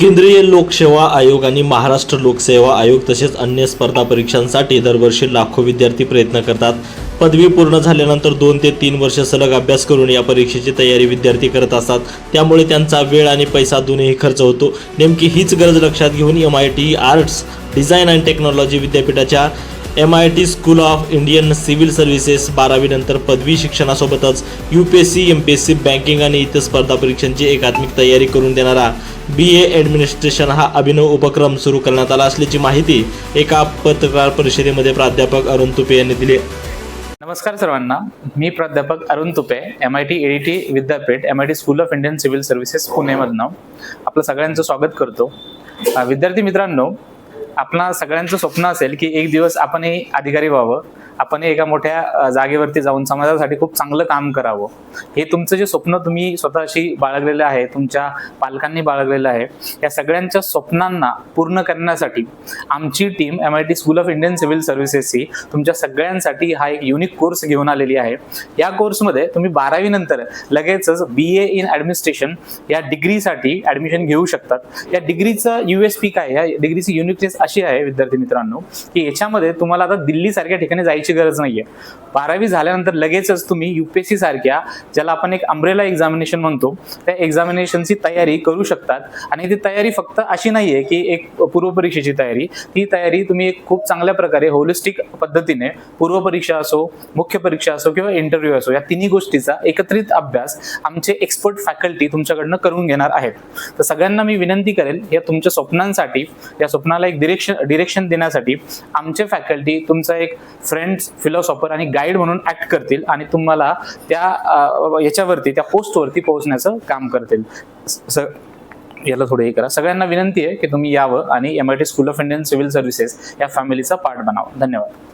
केंद्रीय लोकसेवा आयोग आणि महाराष्ट्र लोकसेवा आयोग तसेच अन्य स्पर्धा परीक्षांसाठी दरवर्षी लाखो विद्यार्थी प्रयत्न करतात। पदवी पूर्ण झाल्यानंतर 2 ते 3 वर्ष सलग अभ्यास करून या परीक्षेची तयारी विद्यार्थी करत असतात। त्यामुळे त्यांचा वेळ आणि पैसा दोन्ही खर्च होतो। नेमकी हीच गरज लक्षात घेऊन MIT arts design and technology विद्यापीठाच्या MIT school of Indian civil services 12वी नंतर पदवी शिक्षणासोबतच UPSC, MPSC, बँकिंग आणि इतर स्पर्धा परीक्षांची एकात्मिक तयारी करून देणारा BA ॲडमिनिस्ट्रेशन हा अभिनव उपक्रम सुरू करण्यात आला असल्याची माहिती एका पत्रकार परिषदेमध्ये प्राध्यापक अरुण तुपे यांनी दिली। नमस्कार सर्वांना, मी प्राध्यापक अरुण तुपे, MIT ADT विद्यापीठ, MIT school of Indian civil services पुणेमधनं आपलं सगळ्यांचं स्वागत करतो। विद्यार्थी मित्रांनो, आपणा सगळ्यांचं स्वप्न असेल की एक दिवस आपणही अधिकारी व्हावं, आपण एका मोठ्या जागेवरती जाऊन समाजासाठी खूप चांगलं काम करावं। हे तुमचं जे स्वप्न तुम्ही स्वतःशी बाळगलेलं आहे, तुमच्या पालकांनी बाळगलेलं आहे, या सगळ्यांच्या स्वप्नांना पूर्ण करण्यासाठी आमची team MIT school of Indian civil सर्व्हिसेसची तुमच्या सगळ्यांसाठी हा एक युनिक कोर्स घेऊन आलेली आहे। या कोर्समध्ये तुम्ही 12वी नंतर लगेचच BA इन ॲडमिनिस्ट्रेशन या डिग्रीसाठी ॲडमिशन घेऊ शकतात। या डिग्रीचं USP काय, या डिग्रीची युनिकनेस अशी आहे विद्यार्थी मित्रांनो की याच्यामध्ये तुम्हाला आता दिल्ली सारख्या ठिकाणी जायची गरज नाहीये। 12वी झाल्यानंतर लगेचच तुम्ही UPSC सारख्या, ज्याला आपण एक अम्ब्रेला एक्झामिनेशन म्हणतो, त्या एक्झामिनेशनची तयारी करू शकतात। आणि ती तयारी फक्त अशी नाहीये की एक पूर्वपरीक्षेची तयारी, ती तयारी तुम्ही एक खूप चांगल्या प्रकारे होलिस्टिक पद्धतीने पूर्वपरीक्षा असो, मुख्य परीक्षा असो किंवा इंटरव्ह्यू असो, या तिन्ही गोष्टीचा एकत्रित अभ्यास आमचे एक्सपर्ट फॅकल्टी तुमच्याकडनं करून घेणार आहेत। तर सगळ्यांना मी विनंती करेल, या तुमच्या स्वप्नांसाठी, या स्वप्नाला एक डिरेक्शन देण्यासाठी आमचे फॅकल्टी तुमचा एक फ्रेंड्स, फिलॉसॉफर आणि गाईड म्हणून ऍक्ट करतील आणि तुम्हाला त्या याच्यावरती, त्या पोस्टवरती पोहोचण्याचं काम करतील। याला थोडं हे करा। सगळ्यांना विनंती आहे की तुम्ही यावं आणि MIT school of Indian civil services या फॅमिलीचा पार्ट बनावं। धन्यवाद।